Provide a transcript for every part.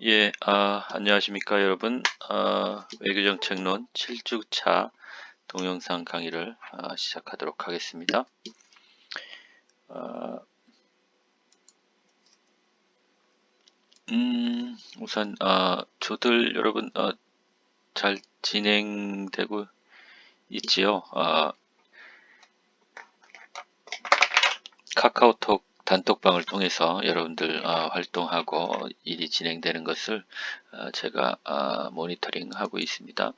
예, 안녕하십니까, 여러분. 외교정책론 7주차 동영상 강의를 시작하도록 하겠습니다. 우선, 저들 여러분, 잘 진행되고 있지요? 카카오톡 단톡방을 통해서 여러분들 활동하고 일이 진행되는 것을 제가 모니터링하고 있습니다.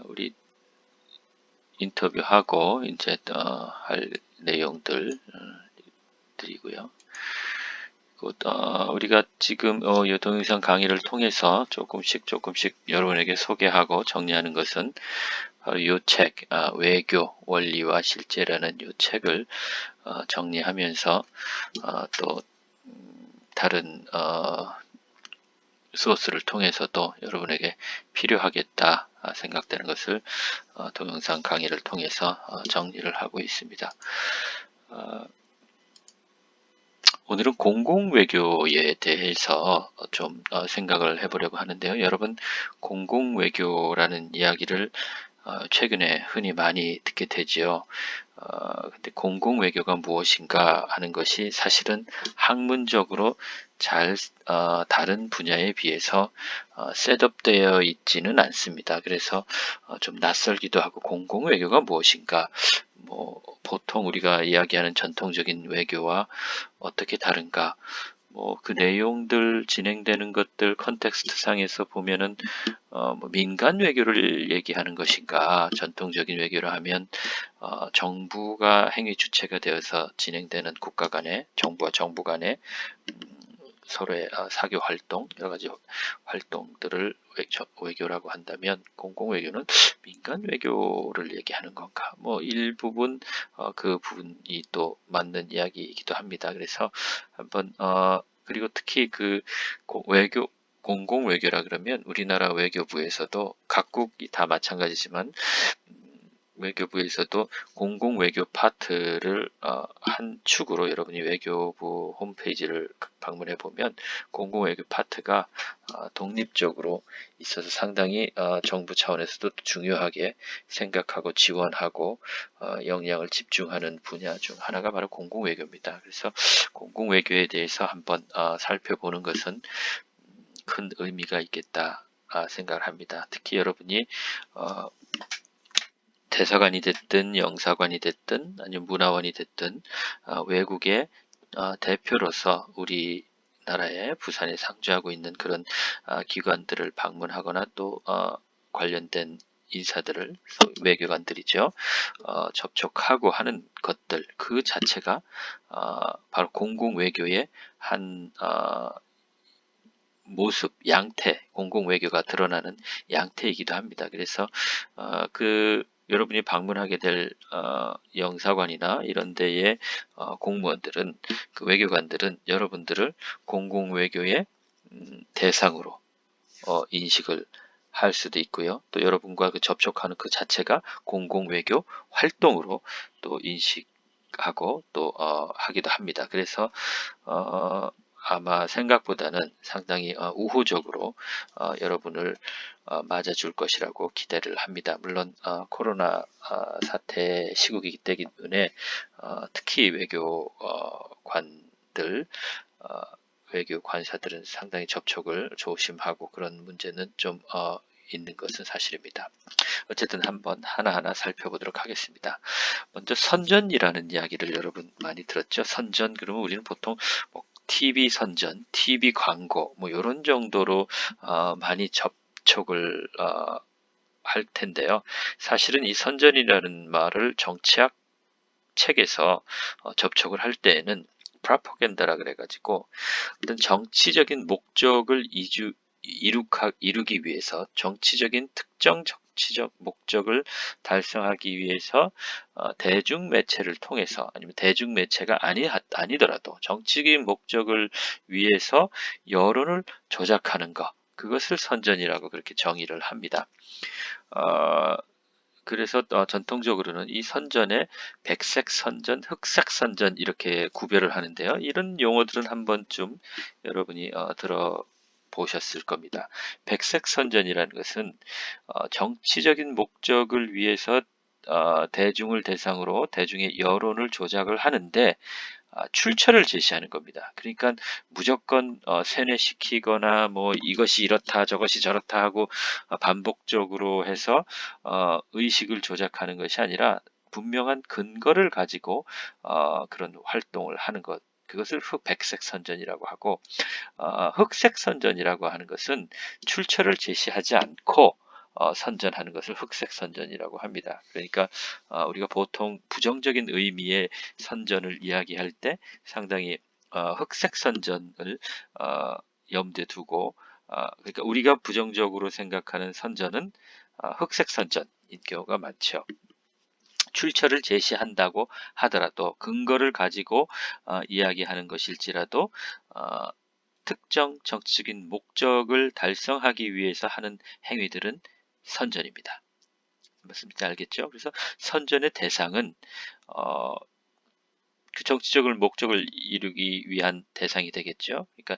우리 인터뷰하고 이제 할 내용들 드리고요. 우리가 지금 이 동영상 강의를 통해서 조금씩 여러분에게 소개하고 정리하는 것은 바로 이 책, 외교 원리와 실제라는 이 책을 정리하면서 또 다른 소스를 통해서도 여러분에게 필요하겠다 생각되는 것을 동영상 강의를 통해서 정리를 하고 있습니다. 오늘은 공공외교에 대해서 좀 생각을 해보려고 하는데요. 여러분, 공공외교라는 이야기를 최근에 흔히 많이 듣게 되지요. 근데 공공외교가 무엇인가 하는 것이 사실은 학문적으로 잘 다른 분야에 비해서 셋업되어 있지는 않습니다. 그래서 좀 낯설기도 하고 공공외교가 무엇인가, 뭐 보통 우리가 이야기하는 전통적인 외교와 어떻게 다른가, 뭐 그 내용들 진행되는 것들 컨텍스트 상에서 보면은 뭐 민간 외교를 얘기하는 것인가, 전통적인 외교를 하면 정부가 행위 주체가 되어서 진행되는 국가 간의, 정부와 정부 간의 서로의 사교 활동, 여러 가지 활동들을 외교라고 한다면, 공공외교는 민간 외교를 얘기하는 건가? 뭐 일부분 그 부분이 또 맞는 이야기이기도 합니다. 그래서 한번 그리고 특히 그 외교 공공외교라 그러면 우리나라 외교부에서도 각국이 다 마찬가지지만 외교부에서도 공공외교 파트를 한 축으로, 여러분이 외교부 홈페이지를 방문해 보면 공공외교 파트가 독립적으로 있어서 상당히 정부 차원에서도 중요하게 생각하고 지원하고 역량을 집중하는 분야 중 하나가 바로 공공외교입니다. 그래서 공공외교에 대해서 한번 살펴보는 것은 큰 의미가 있겠다 생각을 합니다. 특히 여러분이 대사관이 됐든 영사관이 됐든 아니면 문화원이 됐든 외국의 대표로서 우리나라의 부산에 상주하고 있는 그런 기관들을 방문하거나 또 관련된 인사들을, 외교관들이죠, 접촉하고 하는 것들, 그 자체가 바로 공공외교의 한 모습, 양태, 공공외교가 드러나는 양태이기도 합니다. 그래서 여러분이 방문하게 될 영사관이나 이런 데의 공무원들은, 그 외교관들은 여러분들을 공공외교의 대상으로 인식을 할 수도 있고요. 또 여러분과 그 접촉하는 그 자체가 공공외교 활동으로 또 인식하고 또 하기도 합니다. 그래서 아마 생각보다는 상당히 우호적으로 여러분을 맞아줄 것이라고 기대를 합니다. 물론 코로나 사태 시국이기 때문에 특히 외교관들, 외교 관사들은 상당히 접촉을 조심하고 그런 문제는 좀 있는 것은 사실입니다. 어쨌든 한번 하나하나 살펴보도록 하겠습니다. 먼저 선전이라는 이야기를 여러분 많이 들었죠? 선전, 그러면 우리는 보통 뭐 TV 선전, TV 광고 뭐 이런 정도로 많이 접촉을 할 텐데요. 사실은 이 선전이라는 말을 정치학 책에서 접촉을 할 때에는 프로파간다라 그래가지고 어떤 정치적인 목적을 이루기 위해서, 특정 정치적 목적을 달성하기 위해서 대중매체를 통해서, 아니면 대중매체가 아니더라도 정치적인 목적을 위해서 여론을 조작하는 것, 그것을 선전이라고 그렇게 정의를 합니다. 그래서 전통적으로는 이 선전에 백색 선전, 흑색 선전 이렇게 구별을 하는데요. 이런 용어들은 한 번쯤 여러분이 보셨을 겁니다. 백색 선전이라는 것은 정치적인 목적을 위해서 대중을 대상으로 대중의 여론을 조작을 하는데 출처를 제시하는 겁니다. 그러니까 무조건 세뇌시키거나 뭐 이것이 이렇다 저것이 저렇다 하고 반복적으로 해서 의식을 조작하는 것이 아니라 분명한 근거를 가지고 그런 활동을 하는 것. 그것을 백색 선전이라고 하고, 흑색 선전이라고 하는 것은 출처를 제시하지 않고 선전하는 것을 흑색 선전이라고 합니다. 그러니까 우리가 보통 부정적인 의미의 선전을 이야기할 때 상당히 흑색 선전을 염두에 두고, 그러니까 우리가 부정적으로 생각하는 선전은 흑색 선전인 경우가 많죠. 출처를 제시한다고 하더라도 근거를 가지고 이야기하는 것일지라도 특정 정치적인 목적을 달성하기 위해서 하는 행위들은 선전입니다. 무슨 알겠죠? 그래서 선전의 대상은 그 정치적인 목적을 이루기 위한 대상이 되겠죠. 그러니까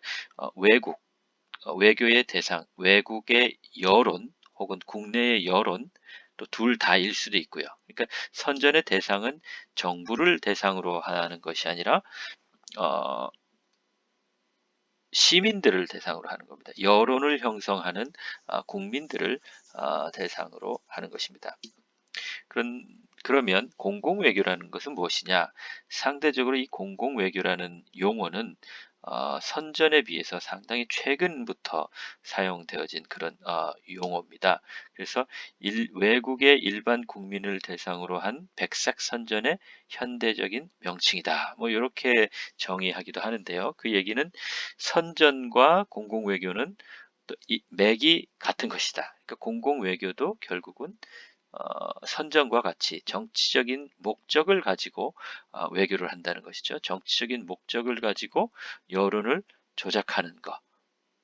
외교의 대상, 외국의 여론 혹은 국내의 여론 또 둘 다일 수도 있고요. 그러니까 선전의 대상은 정부를 대상으로 하는 것이 아니라 시민들을 대상으로 하는 겁니다. 여론을 형성하는 국민들을 대상으로 하는 것입니다. 그러면 공공외교라는 것은 무엇이냐? 상대적으로 이 공공외교라는 용어는 선전에 비해서 상당히 최근부터 사용되어진 그런 용어입니다. 그래서 외국의 일반 국민을 대상으로 한 백색 선전의 현대적인 명칭이다. 뭐 이렇게 정의하기도 하는데요. 그 얘기는 선전과 공공외교는 또 맥이 같은 것이다. 그러니까 공공외교도 결국은 선전과 같이 정치적인 목적을 가지고 외교를 한다는 것이죠. 정치적인 목적을 가지고 여론을 조작하는 것.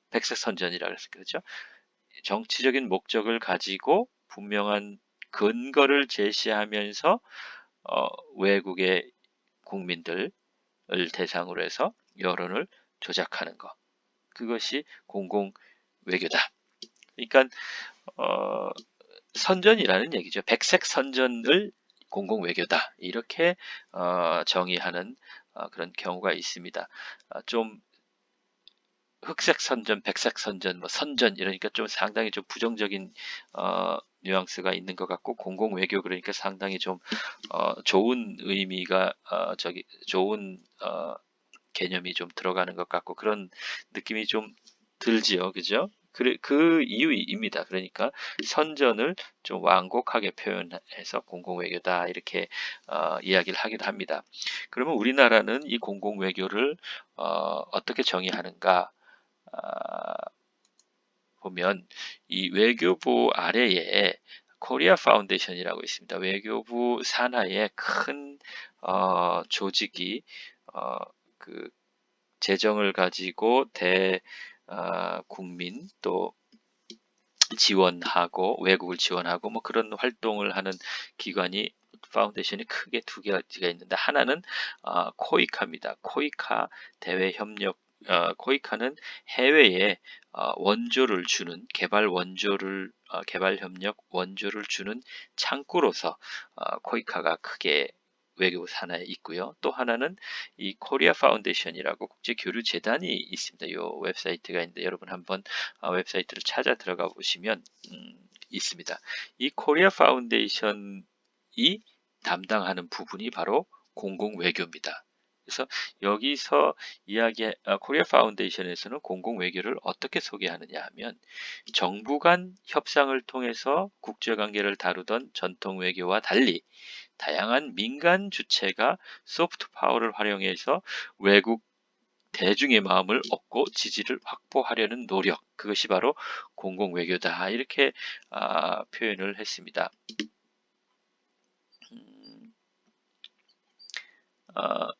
백색 선전이라고 해서 그렇죠. 정치적인 목적을 가지고 분명한 근거를 제시하면서 외국의 국민들을 대상으로 해서 여론을 조작하는 것. 그것이 공공 외교다. 그러니까 선전이라는 얘기죠. 백색 선전을 공공 외교다. 이렇게 정의하는 그런 경우가 있습니다. 좀 흑색 선전, 백색 선전, 뭐 선전 이러니까 좀 상당히 좀 부정적인 뉘앙스가 있는 것 같고 공공 외교 그러니까 상당히 좀 좋은 의미가 좋은 개념이 좀 들어가는 것 같고 그런 느낌이 좀 들지요, 그죠? 그 이유입니다. 그러니까 선전을 좀 완곡하게 표현해서 공공외교다 이렇게 이야기를 하기도 합니다. 그러면 우리나라는 이 공공외교를 어떻게 정의하는가 보면 이 외교부 아래에 코리아 파운데이션이라고 있습니다. 외교부 산하에 큰 조직이 그 재정을 가지고 국민 또 지원하고 외국을 지원하고 뭐 그런 활동을 하는 기관이 파운데이션이 크게 두 가지가 있는데 하나는 코이카입니다. 코이카 대외협력 코이카는 해외에 원조를 주는 개발협력 원조를 주는 창구로서 코이카가 크게 외교 산하에 있고요. 또 하나는 이 코리아 파운데이션이라고 국제 교류 재단이 있습니다. 이 웹사이트가 있는데 여러분 한번 웹사이트를 찾아 들어가 보시면 있습니다. 이 코리아 파운데이션이 담당하는 부분이 바로 공공 외교입니다. 그래서 여기서 코리아 파운데이션에서는 공공 외교를 어떻게 소개하느냐 하면 정부 간 협상을 통해서 국제관계를 다루던 전통 외교와 달리 다양한 민간 주체가 소프트 파워를 활용해서 외국 대중의 마음을 얻고 지지를 확보하려는 노력, 그것이 바로 공공외교다. 이렇게 표현을 했습니다.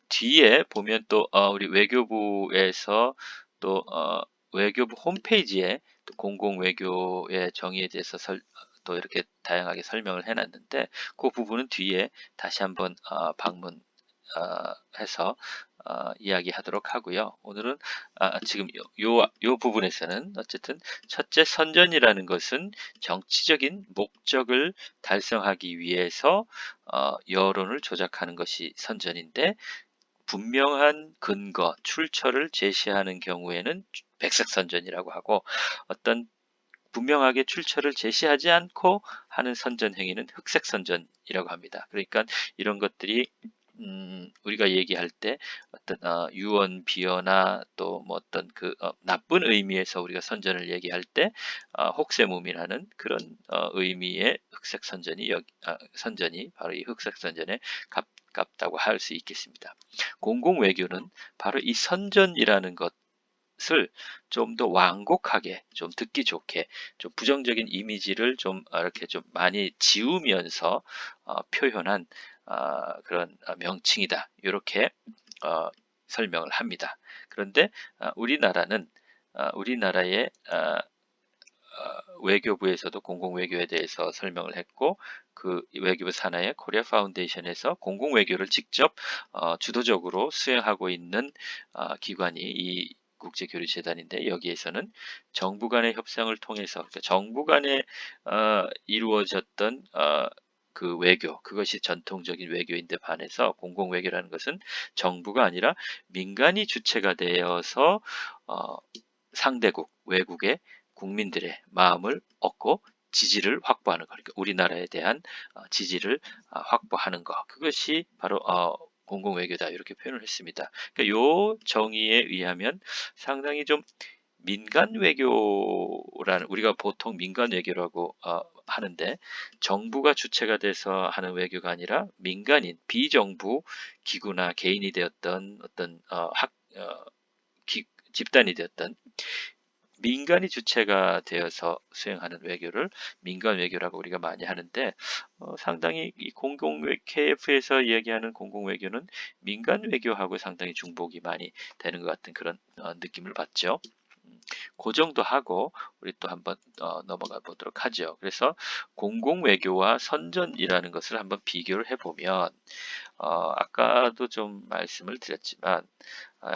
뒤에 보면 또 우리 외교부에서 또 외교부 홈페이지에 또 공공외교의 정의에 대해서 또 이렇게 다양하게 설명을 해놨는데 그 부분은 뒤에 다시 한번 방문해서 이야기하도록 하고요. 오늘은 지금 요 부분에서는 어쨌든 첫째, 선전이라는 것은 정치적인 목적을 달성하기 위해서 여론을 조작하는 것이 선전인데, 분명한 근거, 출처를 제시하는 경우에는 백색선전이라고 하고, 어떤 분명하게 출처를 제시하지 않고 하는 선전 행위는 흑색선전이라고 합니다. 그러니까 이런 것들이 우리가 얘기할 때 어떤 유언, 비어나 또 뭐 어떤 나쁜 의미에서 우리가 선전을 얘기할 때 혹세무민하는 그런 의미의 흑색 선전이 선전이 바로 이 흑색 선전에 가깝다고 할 수 있겠습니다. 공공 외교는 바로 이 선전이라는 것을 좀 더 완곡하게, 좀 듣기 좋게, 좀 부정적인 이미지를 좀 이렇게 좀 많이 지우면서 표현한 그런 명칭이다. 이렇게 설명을 합니다. 그런데 우리나라의 외교부에서도 공공외교에 대해서 설명을 했고, 그 외교부 산하의 코리아 파운데이션에서 공공외교를 직접 주도적으로 수행하고 있는 기관이 이 국제교류재단인데, 여기에서는 정부 간의 협상을 통해서, 그러니까 정부 간에 이루어졌던 그 외교, 그것이 전통적인 외교인데 반해서 공공외교라는 것은 정부가 아니라 민간이 주체가 되어서 상대국, 외국의 국민들의 마음을 얻고 지지를 확보하는 거, 그러니까 우리나라에 대한 지지를 확보하는 것, 그것이 바로 공공외교다, 이렇게 표현을 했습니다. 그러니까 요 정의에 의하면 상당히 좀 민간 외교라는, 우리가 보통 민간 외교라고 하는데, 정부가 주체가 돼서 하는 외교가 아니라 민간인, 비정부 기구나 개인이 되었던 어떤 집단이 되었던 민간이 주체가 되어서 수행하는 외교를 민간 외교라고 우리가 많이 하는데, 상당히 이 KF에서 이야기하는 공공 외교는 민간 외교하고 상당히 중복이 많이 되는 것 같은 그런 느낌을 받죠. 그 정도 하고 우리 또 한번 넘어가 보도록 하죠. 그래서 공공 외교와 선전이라는 것을 한번 비교를 해보면, 아까도 좀 말씀을 드렸지만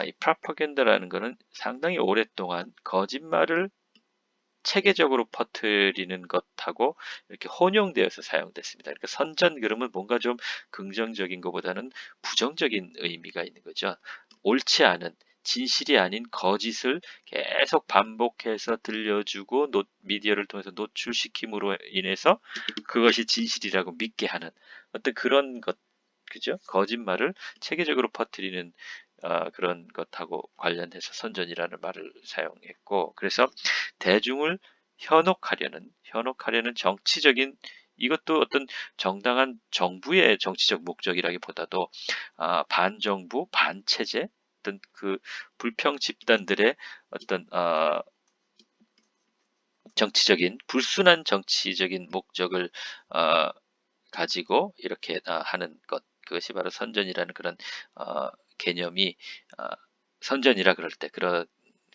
이 프로파간다라는 것은 상당히 오랫동안 거짓말을 체계적으로 퍼뜨리는 것하고 이렇게 혼용되어서 사용됐습니다. 그러니까 선전 그러면 뭔가 좀 긍정적인 것보다는 부정적인 의미가 있는 거죠. 옳지 않은, 진실이 아닌 거짓을 계속 반복해서 들려주고 미디어를 통해서 노출시킴으로 인해서 그것이 진실이라고 믿게 하는 어떤 그런 것, 그죠? 거짓말을 체계적으로 퍼뜨리는 그런 것하고 관련해서 선전이라는 말을 사용했고, 그래서 대중을 현혹하려는 정치적인, 이것도 어떤 정당한 정부의 정치적 목적이라기보다도 반정부, 반체제, 어떤 그 불평 집단들의 어떤 불순한 정치적인 목적을 가지고 이렇게 하는 것, 그것이 바로 선전이라는 그런 개념이, 선전이라 그럴 때 그런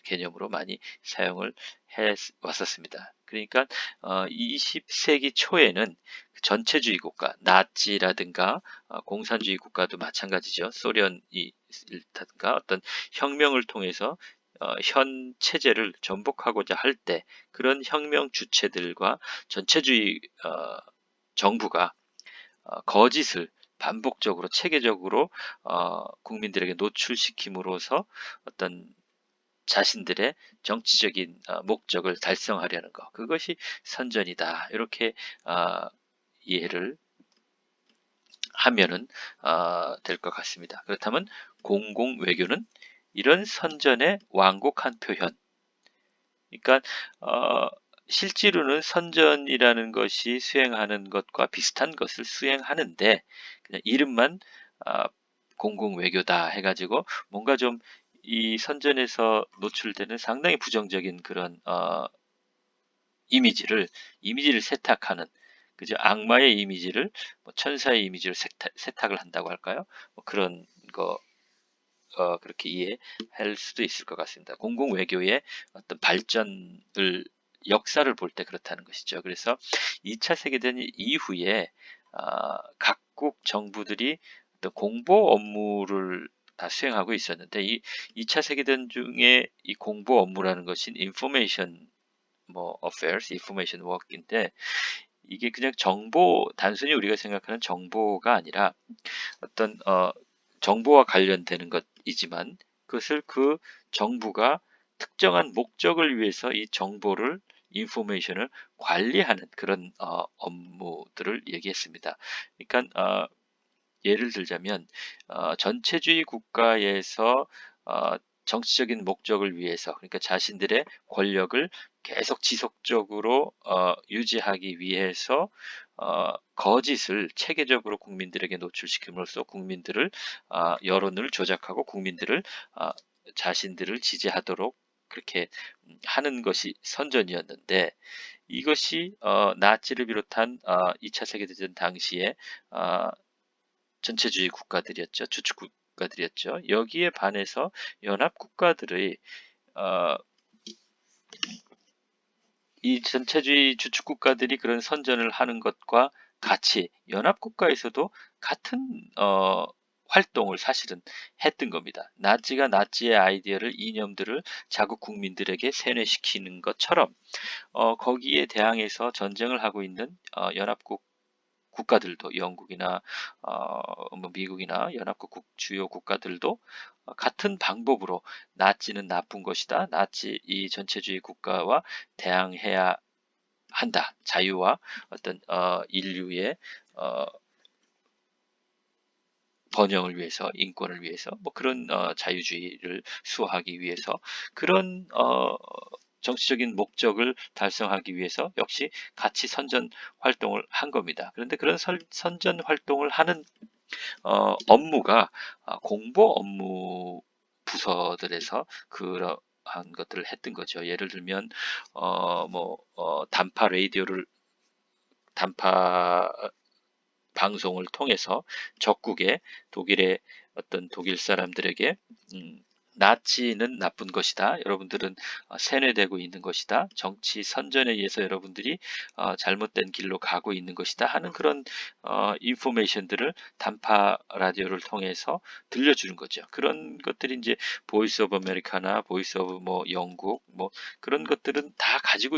개념으로 많이 사용을 해 왔었습니다. 그러니까 20세기 초에는 전체주의 국가, 나치라든가 공산주의 국가도 마찬가지죠. 소련이라든가 어떤 혁명을 통해서 현 체제를 전복하고자 할 때, 그런 혁명 주체들과 전체주의 정부가 거짓을 반복적으로 체계적으로 국민들에게 노출시킴으로써 어떤 자신들의 정치적인 목적을 달성하려는 것, 그것이 선전이다, 이렇게 이해를 하면은 될 것 같습니다. 그렇다면 공공 외교는 이런 선전의 완곡한 표현, 그러니까 실제로는 선전이라는 것이 수행하는 것과 비슷한 것을 수행하는데, 그냥 이름만 공공 외교다 해가지고 뭔가 좀 이 선전에서 노출되는 상당히 부정적인 그런 이미지를 세탁하는, 그죠? 악마의 이미지를 천사의 이미지로 세탁을 한다고 할까요? 그런 거 그렇게 이해할 수도 있을 것 같습니다. 공공 외교의 어떤 발전을, 역사를 볼 때 그렇다는 것이죠. 그래서 2차 세계대전 이후에 각국 정부들이 어떤 공보 업무를 다 수행하고 있었는데 이 2차 세계대전 중에 이 공보 업무라는 것인 information affairs, information work인데 이게 그냥 정보, 단순히 우리가 생각하는 정보가 아니라 어떤 정보와 관련되는 것이지만 그것을 그 정부가 특정한 목적을 위해서 이 정보를 인포메이션을 관리하는 그런 업무들을 얘기했습니다. 그러니까 예를 들자면 전체주의 국가에서 정치적인 목적을 위해서 그러니까 자신들의 권력을 계속 지속적으로 유지하기 위해서 거짓을 체계적으로 국민들에게 노출시킴으로써 국민들을 여론을 조작하고 국민들을 어, 자신들을 지지하도록 그렇게 하는 것이 선전이었는데 이것이 나치를 비롯한 2차 세계대전 당시에 전체주의 국가들이었죠. 주축 국가들이었죠. 여기에 반해서 연합 국가들의 어, 이 전체주의 주축 국가들이 그런 선전을 하는 것과 같이 연합 국가에서도 같은 활동을 사실은 했던 겁니다. 나치가 나치의 아이디어를 이념들을 자국 국민들에게 세뇌시키는 것처럼 거기에 대항해서 전쟁을 하고 있는 연합국 국가들도 영국이나 미국이나 연합국 주요 국가들도 같은 방법으로 나치는 나쁜 것이다. 나치 이 전체주의 국가와 대항해야 한다. 자유와 어떤 인류의 어, 번영을 위해서, 인권을 위해서, 그런 자유주의를 수호하기 위해서 그런 정치적인 목적을 달성하기 위해서 역시 같이 선전 활동을 한 겁니다. 그런데 그런 선전 활동을 하는 업무가 공보 업무 부서들에서 그러한 것들을 했던 거죠. 예를 들면 단파 방송을 통해서 적국의 독일의 어떤 독일 사람들에게 나치는 나쁜 것이다. 여러분들은 세뇌되고 있는 것이다. 정치 선전에 의해서 여러분들이 잘못된 길로 가고 있는 것이다 하는 그런 인포메이션들을 단파 라디오를 통해서 들려주는 거죠. 그런 것들이 이제 보이스 오브 아메리카나 보이스 오브 영국 그런 것들은 다 가지고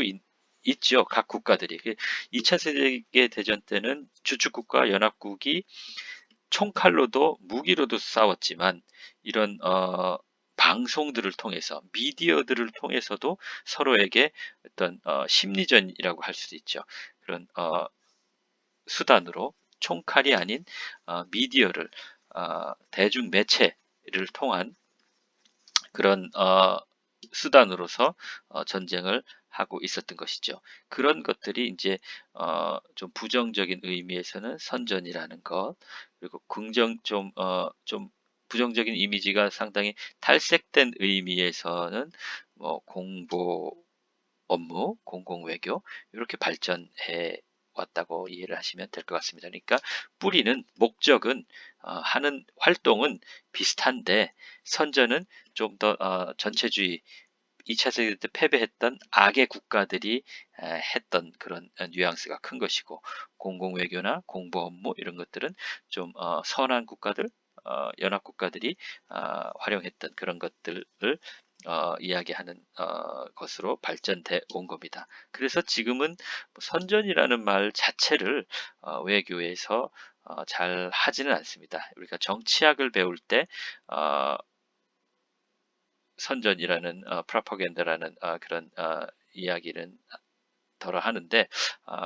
있죠. 각 국가들이. 2차 세계대전 때는 주축국가 연합국이 총칼로도 무기로도 싸웠지만 이런 방송들을 통해서 미디어들을 통해서도 서로에게 어떤 심리전이라고 할 수도 있죠. 그런 수단으로 총칼이 아닌 미디어를 대중 매체를 통한 그런 수단으로서 전쟁을 하고 있었던 것이죠. 그런 것들이 이제 좀 부정적인 의미에서는 선전이라는 것, 그리고 좀 부정적인 이미지가 상당히 탈색된 의미에서는 공보 업무, 공공외교 이렇게 발전해 왔다고 이해를 하시면 될 것 같습니다. 그러니까 뿌리는 목적은 하는 활동은 비슷한데 선전은 좀 더 전체주의 2차 세계 때 패배했던 악의 국가들이 했던 그런 뉘앙스가 큰 것이고 공공외교나 공보 업무 이런 것들은 좀 선한 국가들, 연합 국가들이 활용했던 그런 것들을 이야기하는 것으로 발전돼 온 겁니다. 그래서 지금은 선전이라는 말 자체를 외교에서 잘 하지는 않습니다. 우리가 정치학을 배울 때 선전이라는 프로파간다라는 그런 이야기는 덜어 하는데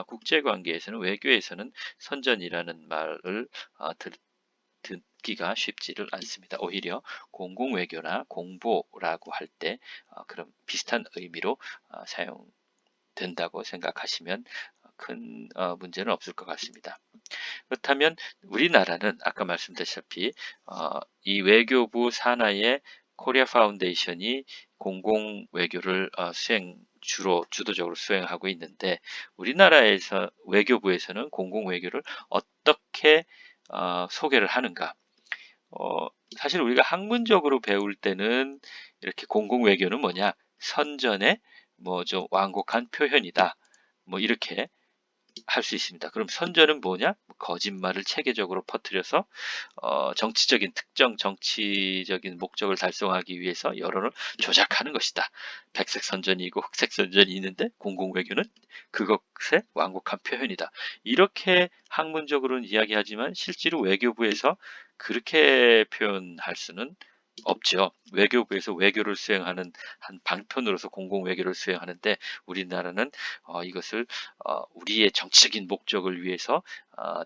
국제 관계에서는 외교에서는 선전이라는 말을 듣기가 쉽지를 않습니다. 오히려 공공외교나 공보라고 할 때 그런 비슷한 의미로 사용된다고 생각하시면 큰 문제는 없을 것 같습니다. 그렇다면 우리나라는 아까 말씀드렸다시피 이 외교부 산하의 코리아 파운데이션이 공공 외교를 주도적으로 수행하고 있는데 우리나라에서 외교부에서는 공공 외교를 어떻게 소개를 하는가? 사실 우리가 학문적으로 배울 때는 이렇게 공공 외교는 뭐냐? 선전의 좀 완곡한 표현이다. 이렇게 할 수 있습니다. 그럼 선전은 뭐냐? 거짓말을 체계적으로 퍼뜨려서 특정 정치적인 목적을 달성하기 위해서 여론을 조작하는 것이다. 백색 선전이 고 흑색 선전이 있는데 공공외교는 그것의 완곡한 표현이다. 이렇게 학문적으로는 이야기하지만 실제로 외교부에서 그렇게 표현할 수는 없죠. 외교부에서 외교를 수행하는 한 방편으로서 공공외교를 수행하는데 우리나라는 이것을 우리의 정치적인 목적을 위해서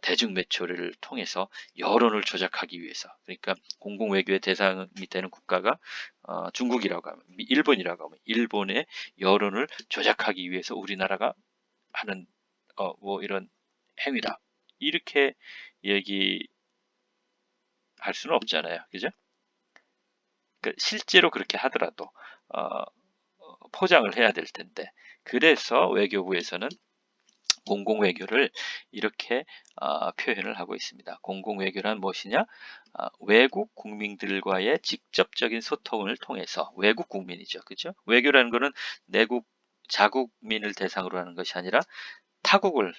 대중매체를 통해서 여론을 조작하기 위해서, 그러니까 공공외교의 대상이 되는 국가가 중국이라고 하면, 일본이라고 하면 일본의 여론을 조작하기 위해서 우리나라가 하는 뭐 이런 행위다, 이렇게 얘기할 수는 없잖아요. 그죠? 그러니까 실제로 그렇게 하더라도 어, 포장을 해야 될 텐데, 그래서 외교부에서는 공공외교를 이렇게 표현을 하고 있습니다. 공공외교란 무엇이냐? 외국 국민들과의 직접적인 소통을 통해서, 외국 국민이죠. 그죠? 외교라는 것은 내국 자국민을 대상으로 하는 것이 아니라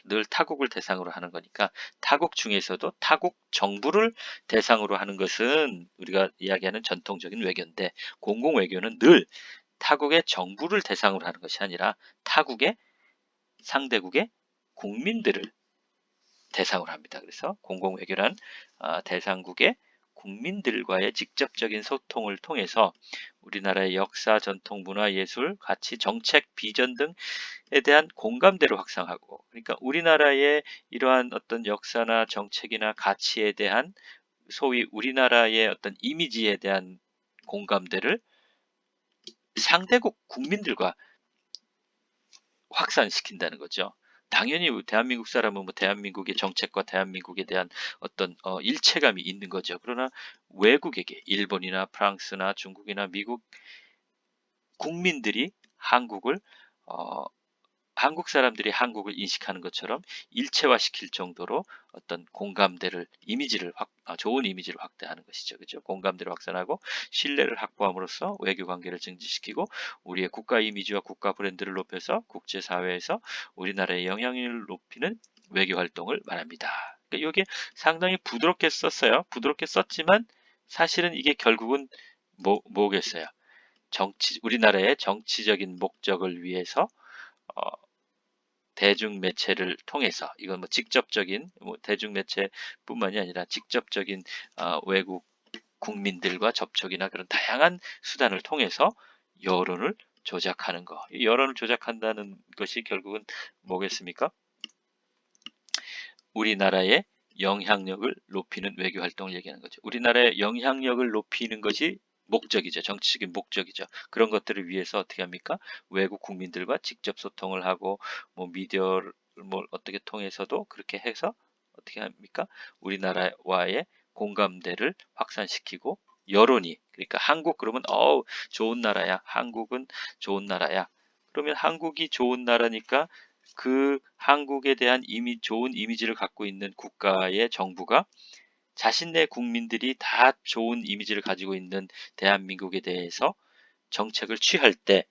늘 타국을 대상으로 하는 거니까, 타국 중에서도 타국 정부를 대상으로 하는 것은 우리가 이야기하는 전통적인 외교인데, 공공외교는 늘 타국의 정부를 대상으로 하는 것이 아니라 타국의 상대국의 국민들을 대상으로 합니다. 그래서 공공외교란 대상국의 국민들과의 직접적인 소통을 통해서 우리나라의 역사, 전통, 문화, 예술, 가치, 정책, 비전 등에 대한 공감대를 확산하고, 그러니까 우리나라의 이러한 어떤 역사나 정책이나 가치에 대한, 소위 우리나라의 어떤 이미지에 대한 공감대를 상대국 국민들과 확산시킨다는 거죠. 당연히 대한민국 사람은 뭐 대한민국의 정책과 대한민국에 대한 어떤 일체감이 있는 거죠. 그러나 외국에게, 일본이나 프랑스나 중국이나 미국 국민들이 한국을 어, 한국 사람들이 한국을 인식하는 것처럼 일체화시킬 정도로 어떤 공감대를, 좋은 이미지를 확대하는 것이죠. 그죠? 공감대를 확산하고 신뢰를 확보함으로써 외교 관계를 증진시키고 우리의 국가 이미지와 국가 브랜드를 높여서 국제사회에서 우리나라의 영향력을 높이는 외교 활동을 말합니다. 그러니까 이게 상당히 부드럽게 썼어요. 부드럽게 썼지만 사실은 이게 결국은 뭐겠어요? 우리나라의 정치적인 목적을 위해서 어, 대중매체를 통해서, 이건 뭐 직접적인 대중매체뿐만이 아니라 직접적인 외국 국민들과 접촉이나 그런 다양한 수단을 통해서 여론을 조작하는 거. 이 여론을 조작한다는 것이 결국은 뭐겠습니까? 우리나라의 영향력을 높이는 외교 활동을 얘기하는 거죠. 우리나라의 영향력을 높이는 것이 목적이죠. 정치적인 목적이죠. 그런 것들을 위해서 어떻게 합니까? 외국 국민들과 직접 소통을 하고, 뭐 미디어를 뭐 어떻게 통해서도 그렇게 해서 어떻게 합니까? 우리나라와의 공감대를 확산시키고, 여론이, 그러니까 한국 그러면 좋은 나라야. 한국은 좋은 나라야. 그러면 한국이 좋은 나라니까 그 한국에 대한 좋은 이미지를 갖고 있는 국가의 정부가 자신네 국민들이 다 좋은 이미지를 가지고 있는 대한민국에 대해서 정책을 취할 때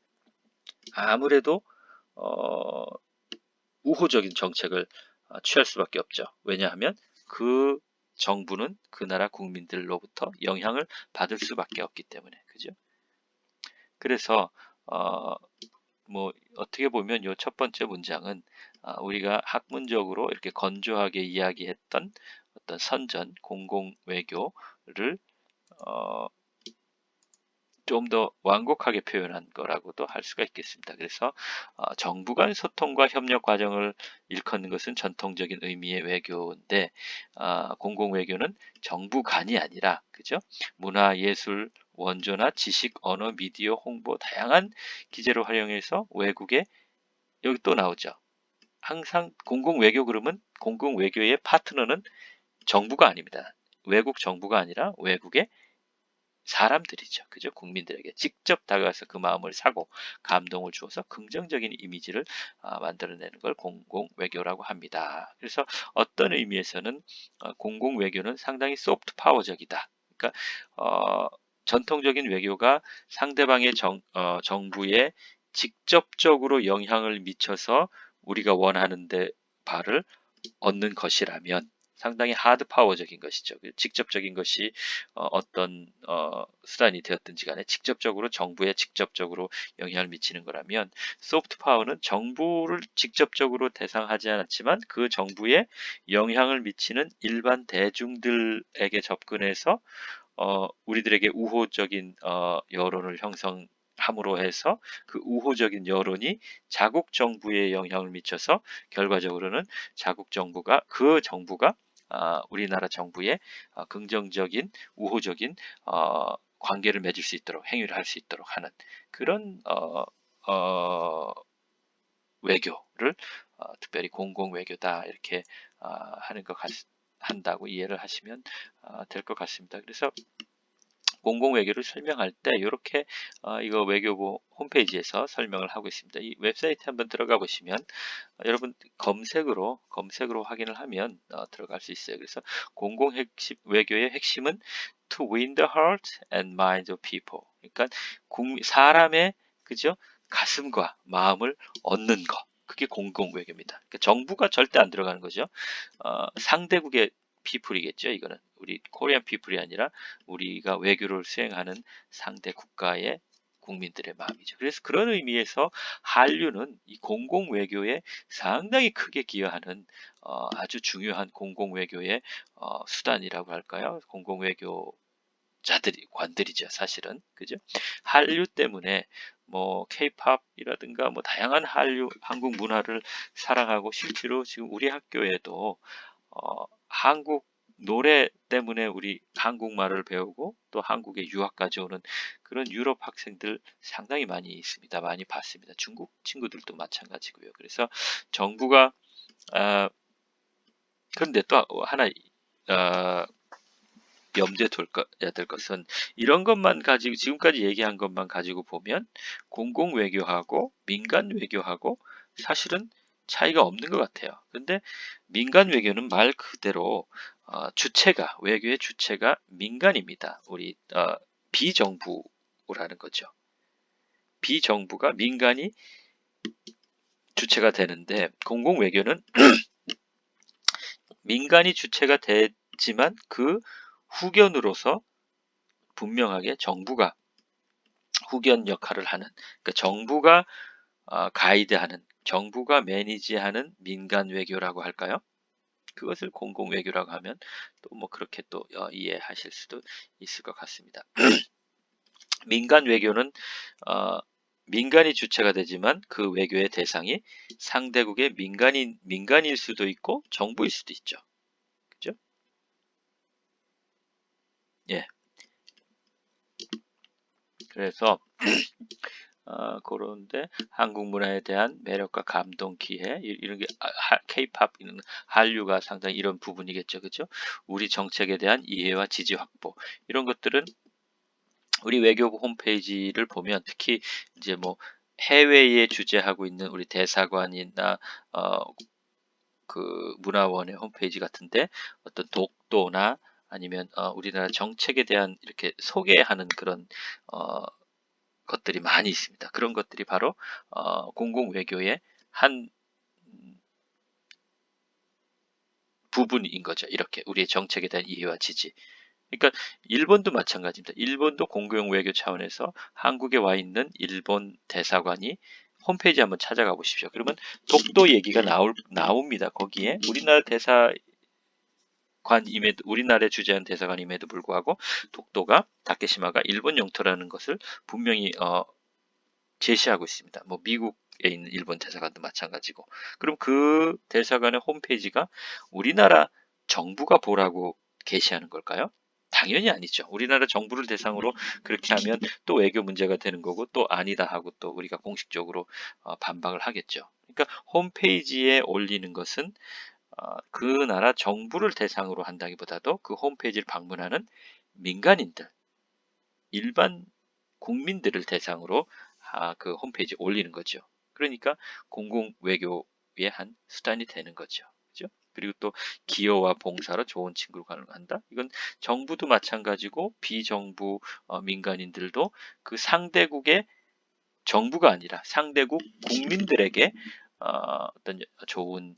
아무래도 어, 우호적인 정책을 취할 수밖에 없죠. 왜냐하면 그 정부는 그 나라 국민들로부터 영향을 받을 수밖에 없기 때문에. 그죠? 그래서 어, 뭐 어떻게 보면 요 첫 번째 문장은 우리가 학문적으로 이렇게 건조하게 이야기했던 어떤 선전, 공공 외교를 어, 좀 더 완곡하게 표현한 거라고도 할 수가 있겠습니다. 그래서 정부 간 소통과 협력 과정을 일컫는 것은 전통적인 의미의 외교인데, 공공 외교는 정부 간이 아니라, 그죠? 문화, 예술, 원조나 지식, 언어, 미디어, 홍보, 다양한 기제를 활용해서 외국에, 여기 또 나오죠. 항상 공공 외교 그러면 공공 외교의 파트너는 정부가 아닙니다. 외국 정부가 아니라 외국의 사람들이죠. 그죠? 국민들에게 직접 다가가서 그 마음을 사고 감동을 주어서 긍정적인 이미지를 만들어내는 걸 공공 외교라고 합니다. 그래서 어떤 의미에서는 공공 외교는 상당히 소프트 파워적이다. 그러니까 전통적인 외교가 상대방의 정부에 직접적으로 영향을 미쳐서 우리가 원하는데 바를 얻는 것이라면 상당히 하드 파워적인 것이죠. 직접적인 것이 어떤 수단이 되었든지 간에 직접적으로 정부에 직접적으로 영향을 미치는 거라면, 소프트 파워는 정부를 직접적으로 대상하지 않았지만 그 정부에 영향을 미치는 일반 대중들에게 접근해서 우리들에게 우호적인 여론을 형성함으로 해서 그 우호적인 여론이 자국 정부에 영향을 미쳐서 결과적으로는 자국 정부가 우리나라 정부에 긍정적인 우호적인 관계를 맺을 수 있도록, 행위를 할 수 있도록 하는 그런 외교를 특별히 공공 외교다, 이렇게 한다고 이해를 하시면 될 것 같습니다. 그래서 공공 외교를 설명할 때 이렇게 이거 외교부 홈페이지에서 설명을 하고 있습니다. 이 웹사이트 한번 들어가 보시면 여러분 검색으로 확인을 하면 들어갈 수 있어요. 그래서 공공 외교의 핵심은 to win the heart and mind of people. 그러니까 사람의, 그죠? 가슴과 마음을 얻는 거. 그게 공공 외교입니다. 그러니까 정부가 절대 안 들어가는 거죠. 상대국의 피플이겠죠. 이거는 우리 코리안 피플이 아니라 우리가 외교를 수행하는 상대 국가의 국민들의 마음이죠. 그래서 그런 의미에서 한류는 이 공공 외교에 상당히 크게 기여하는 아주 중요한 공공 외교의 수단이라고 할까요? 공공 관들이죠, 사실은. 그죠? 한류 때문에 뭐 케이팝이라든가 뭐 다양한 한국 문화를 사랑하고, 실제로 지금 우리 학교에도 한국 노래 때문에 우리 한국말을 배우고 또 한국에 유학까지 오는 그런 유럽 학생들 상당히 많이 있습니다. 많이 봤습니다. 중국 친구들도 마찬가지고요. 그래서 정부가 그런데 또 하나 염두에 둬야 될 것은, 이런 것만 가지고, 지금까지 얘기한 것만 가지고 보면 공공 외교하고 민간 외교하고 사실은 차이가 없는 것 같아요. 근데 민간 외교는 말 그대로 외교의 주체가 민간입니다. 우리 비정부라는 거죠. 비정부가, 민간이 주체가 되는데, 공공 외교는 민간이 주체가 되지만 그 후견으로서 분명하게 정부가 후견 역할을 하는, 그러니까 정부가 가이드하는, 정부가 매니지하는 민간 외교라고 할까요? 그것을 공공 외교라고 하면 또 뭐 그렇게 또 이해하실 수도 있을 것 같습니다. 민간 외교는 민간이 주체가 되지만 그 외교의 대상이 상대국의 민간일 수도 있고 정부일 수도 있죠. 그죠? 예. 그래서 그런데 한국 문화에 대한 매력과 감동, 기회, 이런 게 K-팝, 한류가 상당히 이런 부분이겠죠, 그죠? 우리 정책에 대한 이해와 지지 확보, 이런 것들은 우리 외교부 홈페이지를 보면, 특히 이제 뭐 해외에 주재하고 있는 우리 대사관이나 그 문화원의 홈페이지 같은데 어떤 독도나 아니면 우리나라 정책에 대한 이렇게 소개하는 그런 것들이 많이 있습니다. 그런 것들이 바로 공공 외교의 한 부분인 거죠. 이렇게 우리의 정책에 대한 이해와 지지. 그러니까 일본도 마찬가지입니다. 일본도 공공 외교 차원에서 한국에 와 있는 일본 대사관이 홈페이지 한번 찾아가 보십시오. 그러면 독도 얘기가 나옵니다. 거기에 우리나라에 주재한 대사관임에도 불구하고 독도가, 다케시마가 일본 영토라는 것을 분명히 제시하고 있습니다. 뭐 미국에 있는 일본 대사관도 마찬가지고. 그럼 그 대사관의 홈페이지가 우리나라 정부가 보라고 게시하는 걸까요? 당연히 아니죠. 우리나라 정부를 대상으로 그렇게 하면 또 외교 문제가 되는 거고, 또 아니다 하고 또 우리가 공식적으로 반박을 하겠죠. 그러니까 홈페이지에 올리는 것은 그 나라 정부를 대상으로 한다기보다도 그 홈페이지를 방문하는 민간인들, 일반 국민들을 대상으로 그 홈페이지에 올리는 거죠. 그러니까 공공 외교의 한 수단이 되는 거죠. 그죠? 그리고 또 기여와 봉사로 좋은 친구로 가능한다. 이건 정부도 마찬가지고 비정부 민간인들도 그 상대국의 정부가 아니라 상대국 국민들에게 어떤 좋은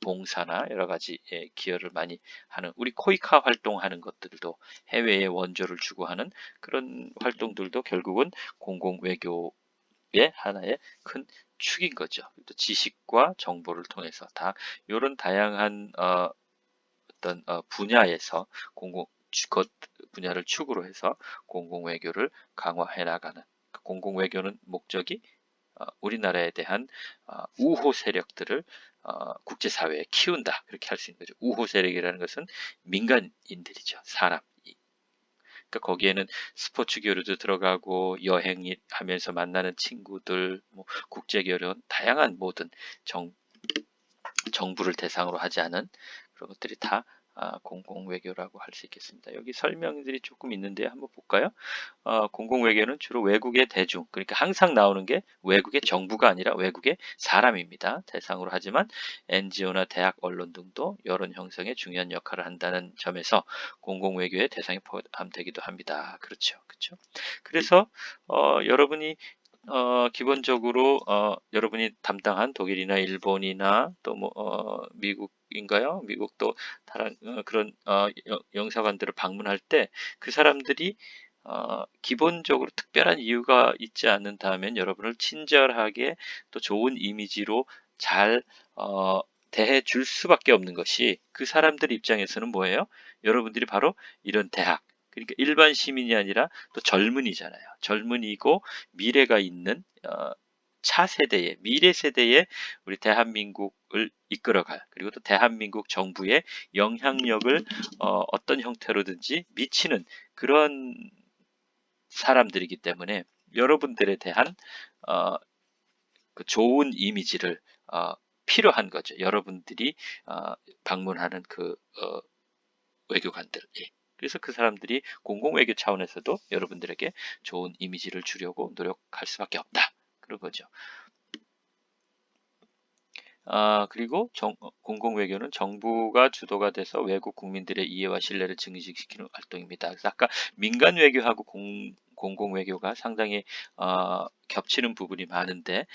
봉사나 여러 가지 기여를 많이 하는, 우리 코이카 활동하는 것들도 해외에 원조를 주고 하는 그런 활동들도 결국은 공공외교의 하나의 큰 축인 거죠. 또 지식과 정보를 통해서 다 이런 다양한 어떤 분야에서 그 분야를 축으로 해서 공공외교를 강화해 나가는, 공공외교는 목적이 우리나라에 대한 우호 세력들을 국제사회에 키운다, 그렇게 할 수 있는 거죠. 우호 세력이라는 것은 민간인들이죠. 사람. 그러니까 거기에는 스포츠 교류도 들어가고 여행하면서 만나는 친구들, 뭐 국제 결혼, 다양한 모든 정부를 대상으로 하지 않은 그런 것들이 다 공공외교라고 할 수 있겠습니다. 여기 설명들이 조금 있는데 한번 볼까요? 공공외교는 주로 외국의 대중, 그러니까 항상 나오는 게 외국의 정부가 아니라 외국의 사람입니다. 대상으로 하지만 NGO나 대학, 언론 등도 여론 형성에 중요한 역할을 한다는 점에서 공공외교의 대상에 포함되기도 합니다. 그렇죠. 그렇죠. 그래서 여러분이 기본적으로 여러분이 담당한 독일이나 일본이나 또 뭐 미국인가요? 미국도 다른 그런 영사관들을 방문할 때 그 사람들이 기본적으로 특별한 이유가 있지 않는다면 여러분을 친절하게 또 좋은 이미지로 잘 대해 줄 수밖에 없는 것이, 그 사람들 입장에서는 뭐예요? 여러분들이 바로 이런 대학, 그러니까 일반 시민이 아니라 또 젊은이잖아요. 젊은이고 미래가 있는 차세대의, 미래 세대의 우리 대한민국을 이끌어갈, 그리고 또 대한민국 정부의 영향력을 어떤 형태로든지 미치는 그런 사람들이기 때문에 여러분들에 대한 어, 그 좋은 이미지를 필요한 거죠. 여러분들이 방문하는 그 외교관들. 예. 그래서 그 사람들이 공공외교 차원에서도 여러분들에게 좋은 이미지를 주려고 노력할 수밖에 없다. 그런 거죠. 그리고 공공외교는 정부가 주도가 돼서 외국 국민들의 이해와 신뢰를 증식시키는 활동입니다. 그래서 아까 민간 외교하고 공공외교가 상당히 겹치는 부분이 많은데,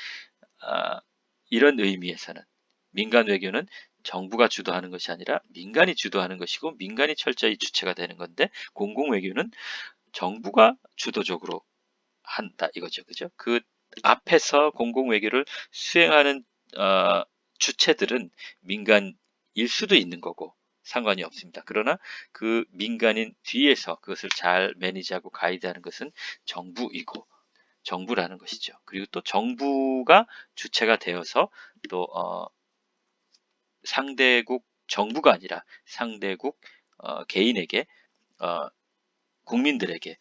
이런 의미에서는 민간 외교는 정부가 주도하는 것이 아니라 민간이 주도하는 것이고 민간이 철저히 주체가 되는 건데, 공공외교는 정부가 주도적으로 한다 이거죠. 그죠? 그 앞에서 공공외교를 수행하는 주체들은 민간일 수도 있는 거고 상관이 없습니다. 그러나 그 민간인 뒤에서 그것을 잘 매니지하고 가이드하는 것은 정부라는 것이죠. 그리고 또 정부가 주체가 되어서 또 상대국 정부가 아니라 상대국 개인에게 국민들에게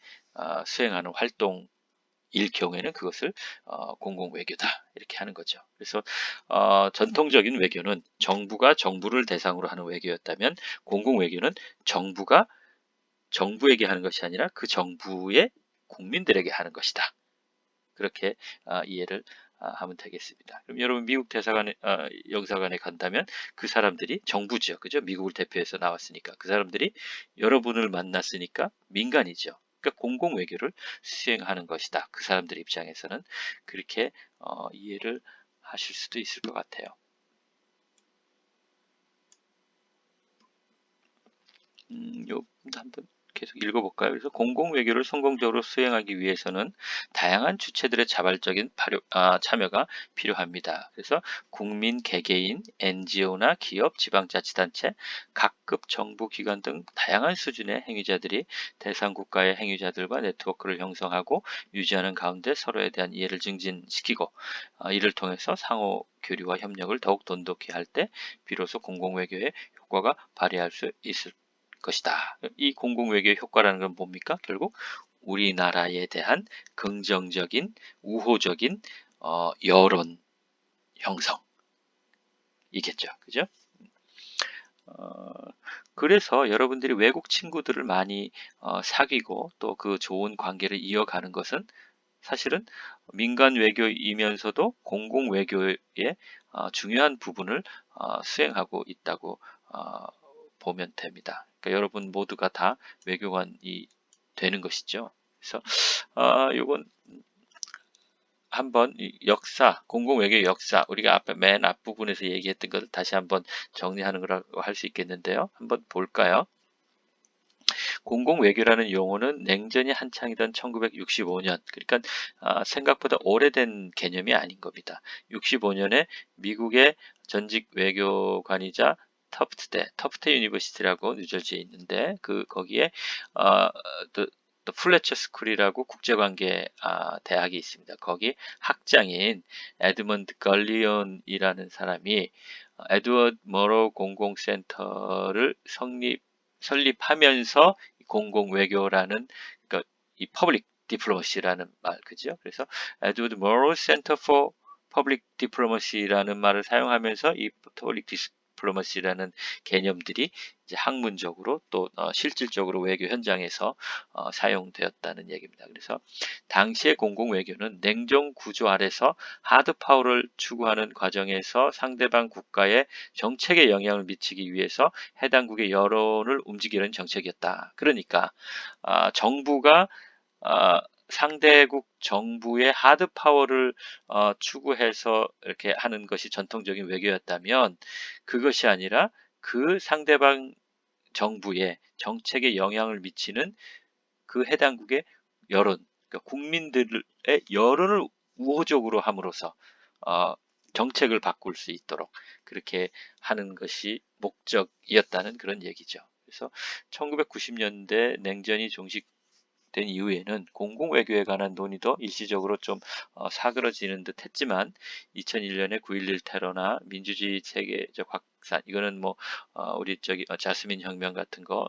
수행하는 활동 일 경우에는 그것을 공공외교다 이렇게 하는 거죠. 그래서 전통적인 외교는 정부가 정부를 대상으로 하는 외교였다면, 공공외교는 정부가 정부에게 하는 것이 아니라 그 정부의 국민들에게 하는 것이다. 그렇게 이해를 하면 되겠습니다. 그럼 여러분 미국 대사관에 영사관에 간다면 그 사람들이 정부죠, 그죠? 미국을 대표해서 나왔으니까 그 사람들이 여러분을 만났으니까 민간이죠. 그러니까 공공외교를 수행하는 것이다. 그 사람들 입장에서는 그렇게 이해를 하실 수도 있을 것 같아요. 요 한번 계속 읽어볼까요? 그래서 공공외교를 성공적으로 수행하기 위해서는 다양한 주체들의 자발적인 참여가 필요합니다. 그래서 국민, 개개인, NGO나 기업, 지방자치단체, 각급 정부기관 등 다양한 수준의 행위자들이 대상 국가의 행위자들과 네트워크를 형성하고 유지하는 가운데 서로에 대한 이해를 증진시키고, 이를 통해서 상호 교류와 협력을 더욱 돈독히 할 때 비로소 공공외교의 효과가 발휘할 수 있을 것이다. 이 공공외교의 효과라는 건 뭡니까? 결국 우리나라에 대한 긍정적인, 우호적인 여론 형성이겠죠. 그죠? 어, 그래서 여러분들이 외국 친구들을 많이 사귀고 또 그 좋은 관계를 이어가는 것은 사실은 민간 외교이면서도 공공 외교의 중요한 부분을 수행하고 있다고 보면 됩니다. 그러니까 여러분 모두가 다 외교관이 되는 것이죠. 그래서 요건 한번 이 역사, 공공외교 역사, 우리가 앞에 맨 앞부분에서 얘기했던 것을 다시 한번 정리하는 거라고 할 수 있겠는데요. 한번 볼까요? 공공외교라는 용어는 냉전이 한창이던 1965년, 그러니까 생각보다 오래된 개념이 아닌 겁니다. 65년에 미국의 전직 외교관이자 터프트 유니버시티라고 뉴저지에 있는데 거기에 어, The 플래처 스쿨이라고 국제관계 대학이 있습니다. 거기 학장인 에드먼드 걸리온이라는 사람이 에드워드 머로 공공센터를 설립하면서 공공외교라는, 그러니까 이 퍼블릭 디플로머시라는 말, 그죠? 그래서 에드워드 머로 센터 포 퍼블릭 디플로머시라는 말을 사용하면서 이 퍼블릭 디플로머시라는 개념들이 이제 학문적으로 또 실질적으로 외교 현장에서 사용되었다는 얘기입니다. 그래서 당시의 공공외교는 냉전 구조 아래서 하드 파워를 추구하는 과정에서 상대방 국가의 정책에 영향을 미치기 위해서 해당국의 여론을 움직이는 정책이었다. 그러니까 정부가 상대국 정부의 하드 파워를 추구해서 이렇게 하는 것이 전통적인 외교였다면, 그것이 아니라 그 상대방 정부의 정책에 영향을 미치는 그 해당국의 여론, 그러니까 국민들의 여론을 우호적으로 함으로써 정책을 바꿀 수 있도록 그렇게 하는 것이 목적이었다는 그런 얘기죠. 그래서 1990년대 냉전이 종식된 이후에는 공공외교에 관한 논의도 일시적으로 좀 사그러지는 듯 했지만, 2001년에 9.11 테러나 민주주의 체계적 확산, 이거는 뭐 우리 자스민 혁명 같은 거,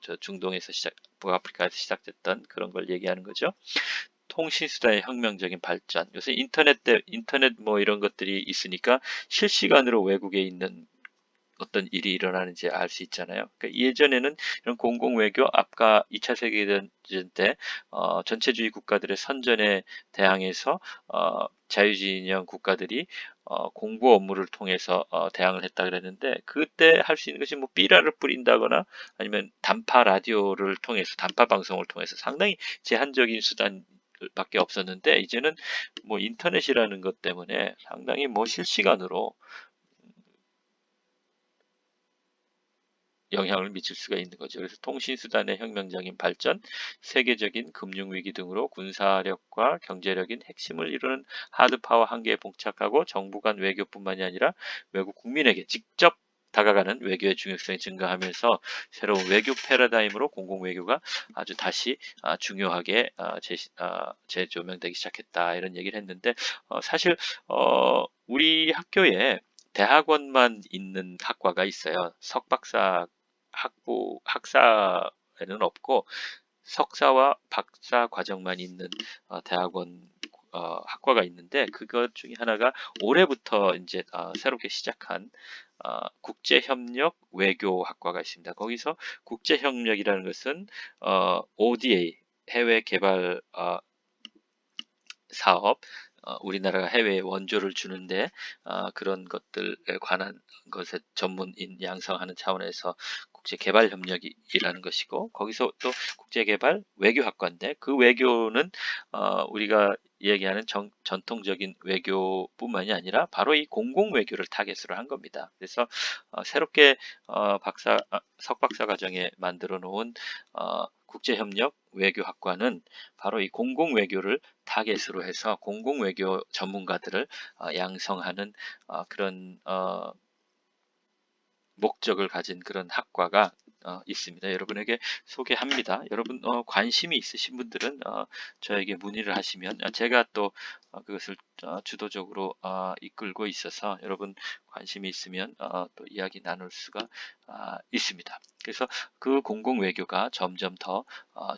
저 중동에서 북아프리카에서 시작됐던 그런 걸 얘기하는 거죠. 통신수단의 혁명적인 발전, 요새 인터넷 뭐 이런 것들이 있으니까 실시간으로 외국에 있는 어떤 일이 일어나는지 알 수 있잖아요. 그러니까 예전에는 이런 공공외교, 아까 2차 세계대전 때 전체주의 국가들의 선전에 대항해서 자유진영 국가들이 공보 업무를 통해서 대항을 했다 그랬는데, 그때 할 수 있는 것이 뭐 삐라를 뿌린다거나 아니면 단파 라디오를 통해서, 단파 방송을 통해서 상당히 제한적인 수단 밖에 없었는데, 이제는 뭐 인터넷이라는 것 때문에 상당히 뭐 실시간으로 영향을 미칠 수가 있는 거죠. 그래서 통신수단의 혁명적인 발전, 세계적인 금융위기 등으로 군사력과 경제력인 핵심을 이루는 하드파워 한계에 봉착하고, 정부 간 외교뿐만이 아니라 외국 국민에게 직접 다가가는 외교의 중요성이 증가하면서 새로운 외교 패러다임으로 공공외교가 아주 다시 중요하게 재조명되기 시작했다, 이런 얘기를 했는데, 사실 우리 학교에 대학원만 있는 학과가 있어요. 석박사 학사에는 없고 석사와 박사 과정만 있는 대학원 학과가 있는데, 그것 중에 하나가 올해부터 이제 새롭게 시작한 국제협력 외교학과가 있습니다. 거기서 국제협력이라는 것은 ODA, 해외 개발 사업, 우리나라가 해외에 원조를 주는데 그런 것들에 관한 것에 전문인 양성하는 차원에서 국제개발협력이라는 것이고, 거기서 또 국제개발 외교학과인데, 그 외교는 우리가 얘기하는 전통적인 외교뿐만이 아니라 바로 이 공공외교를 타겟으로 한 겁니다. 그래서 새롭게 석박사 과정에 만들어 놓은 국제협력 외교학과는 바로 이 공공외교를 타겟으로 해서 공공외교 전문가들을 양성하는 그런 목적을 가진 그런 학과가 있습니다. 여러분에게 소개합니다. 여러분 관심이 있으신 분들은 저에게 문의를 하시면 제가 또 그것을 주도적으로 이끌고 있어서, 여러분 관심이 있으면 또 이야기 나눌 수가 있습니다. 그래서 그 공공외교가 점점 더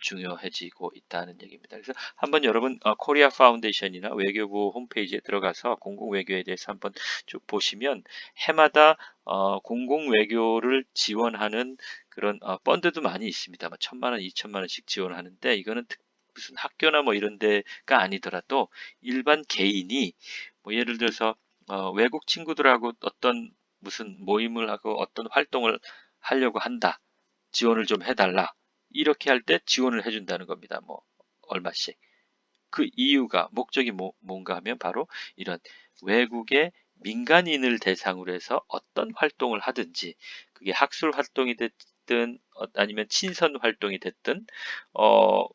중요해지고 있다는 얘기입니다. 그래서 한번 여러분 코리아 파운데이션이나 외교부 홈페이지에 들어가서 공공외교에 대해서 한번 쭉 보시면, 해마다 공공외교를 지원하는 그런 펀드도 많이 있습니다. 1,000만 원, 2천만 원씩 지원하는데, 이거는 무슨 학교나 뭐 이런 데가 아니더라도 일반 개인이 뭐 예를 들어서 외국 친구들하고 어떤 무슨 모임을 하고 어떤 활동을 하려고 한다, 지원을 좀 해달라, 이렇게 할 때 지원을 해준다는 겁니다. 뭐 얼마씩. 그 이유가 목적이 뭔가 하면 바로 이런 외국의 민간인을 대상으로 해서 어떤 활동을 하든지 그게 학술 활동이 됐든 아니면 친선 활동이 됐든 어,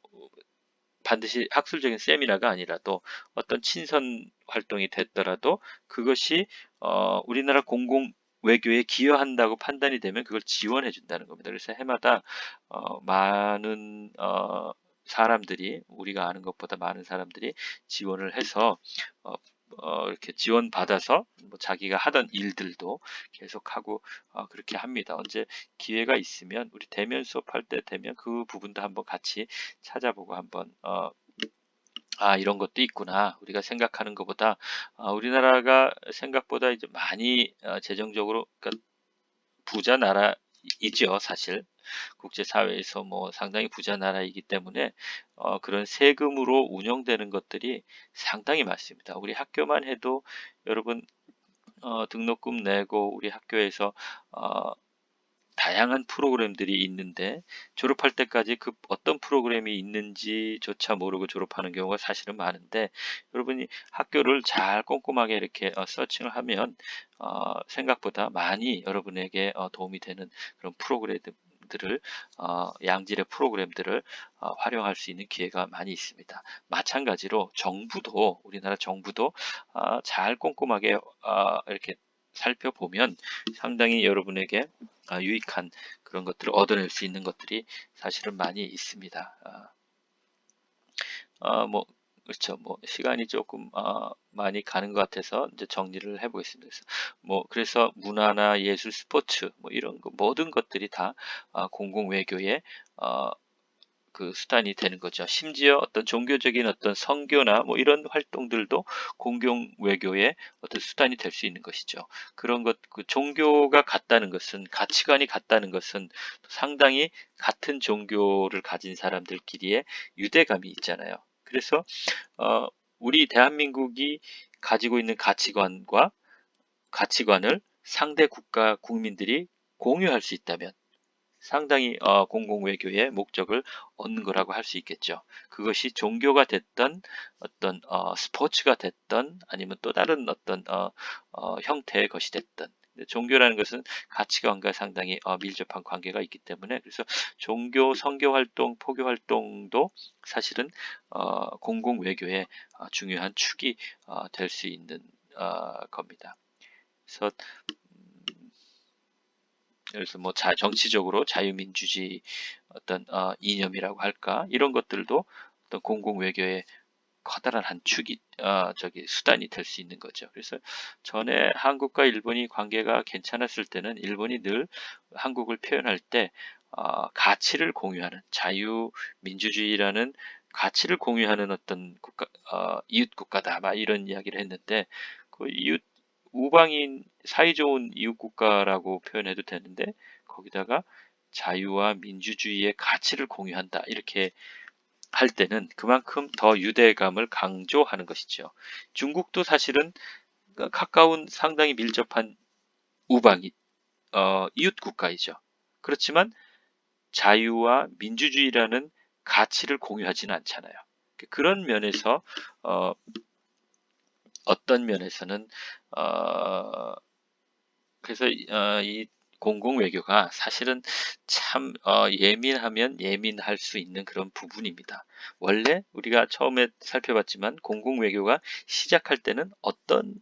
반드시 학술적인 세미나가 아니라도 어떤 친선 활동이 됐더라도 그것이 우리나라 공공 외교에 기여한다고 판단이 되면 그걸 지원해 준다는 겁니다. 그래서 해마다 많은 사람들이 우리가 아는 것보다 많은 사람들이 지원을 해서 어, 이렇게 지원받아서 뭐 자기가 하던 일들도 계속하고 그렇게 합니다. 언제 기회가 있으면 우리 대면 수업할 때 되면 그 부분도 한번 같이 찾아보고 한번 이런 것도 있구나. 우리가 생각하는 것보다 우리나라가 생각보다 이제 많이 재정적으로 그러니까 부자 나라이죠, 사실. 국제사회에서 뭐 상당히 부자 나라이기 때문에 그런 세금으로 운영되는 것들이 상당히 많습니다. 우리 학교만 해도 여러분 등록금 내고 우리 학교에서 어, 다양한 프로그램들이 있는데 졸업할 때까지 그 어떤 프로그램이 있는지조차 모르고 졸업하는 경우가 사실은 많은데 여러분이 학교를 잘 꼼꼼하게 이렇게 서칭을 하면 생각보다 많이 여러분에게 도움이 되는 그런 프로그램들을 양질의 프로그램들을 활용할 수 있는 기회가 많이 있습니다. 마찬가지로 정부도 우리나라 정부도 잘 꼼꼼하게 이렇게 살펴보면 상당히 여러분에게 유익한 그런 것들을 얻어낼 수 있는 것들이 사실은 많이 있습니다. 뭐 그렇죠. 뭐 시간이 조금 많이 가는 것 같아서 이제 정리를 해보겠습니다. 그래서 문화나 예술, 스포츠 뭐 이런 거 모든 것들이 다 공공 외교의 그 수단이 되는 거죠. 심지어 어떤 종교적인 어떤 선교나 뭐 이런 활동들도 공공 외교의 어떤 수단이 될 수 있는 것이죠. 그런 것, 그 종교가 같다는 것은 가치관이 같다는 것은 상당히 같은 종교를 가진 사람들끼리의 유대감이 있잖아요. 그래서 어, 우리 대한민국이 가지고 있는 가치관을 상대 국가 국민들이 공유할 수 있다면 상당히 공공외교의 목적을 얻는 거라고 할 수 있겠죠. 그것이 종교가 됐던 어떤 스포츠가 됐던 아니면 또 다른 어떤 형태의 것이 됐던 종교라는 것은 가치관과 상당히 밀접한 관계가 있기 때문에 그래서 종교 선교 활동, 포교 활동도 사실은 공공외교의 중요한 축이 될 수 있는 겁니다. 그래서 정치적으로 자유민주주의 어떤 이념이라고 할까 이런 것들도 어떤 공공 외교의 커다란 한 축이 수단이 될 수 있는 거죠. 그래서 전에 한국과 일본이 관계가 괜찮았을 때는 일본이 늘 한국을 표현할 때 가치를 공유하는 자유민주주의라는 가치를 공유하는 어떤 이웃 국가다 막 이런 이야기를 했는데 그 이웃 우방인 사이좋은 이웃 국가라고 표현해도 되는데 거기다가 자유와 민주주의의 가치를 공유한다 이렇게 할 때는 그만큼 더 유대감을 강조하는 것이죠. 중국도 사실은 가까운 상당히 밀접한 우방이 이웃 국가이죠. 그렇지만 자유와 민주주의라는 가치를 공유하지는 않잖아요. 그런 면에서 어, 어떤 면에서는 그래서 이 공공 외교가 사실은 참 예민하면 예민할 수 있는 그런 부분입니다. 원래 우리가 처음에 살펴봤지만 공공 외교가 시작할 때는 어떤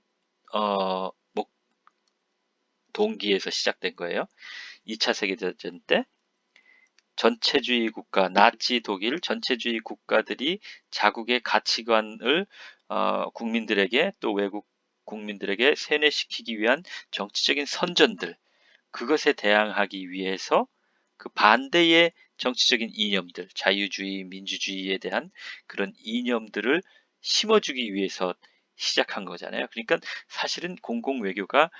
동기에서 시작된 거예요? 2차 세계대전 때 전체주의 국가, 나치 독일 전체주의 국가들이 자국의 가치관을 국민들에게 또 외국 국민들에게 세뇌시키기 위한 정치적인 선전들, 그것에 대항하기 위해서 그 반대의 정치적인 이념들, 자유주의, 민주주의에 대한 그런 이념들을 심어주기 위해서 시작한 거잖아요. 그러니까 사실은 공공외교가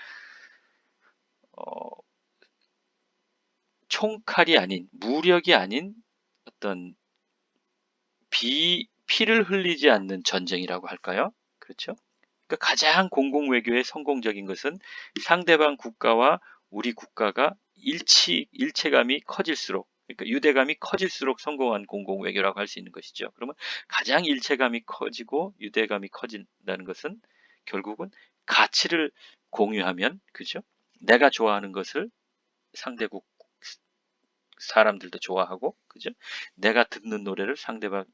총칼이 아닌, 무력이 아닌 어떤 피를 흘리지 않는 전쟁이라고 할까요? 그렇죠? 그러니까 가장 공공외교의 성공적인 것은 상대방 국가와 우리 국가가 일체감이 커질수록 그러니까 유대감이 커질수록 성공한 공공외교라고 할 수 있는 것이죠. 그러면 가장 일체감이 커지고 유대감이 커진다는 것은 결국은 가치를 공유하면, 그죠? 내가 좋아하는 것을 상대국 사람들도 좋아하고, 그죠? 내가 듣는 노래를 상대방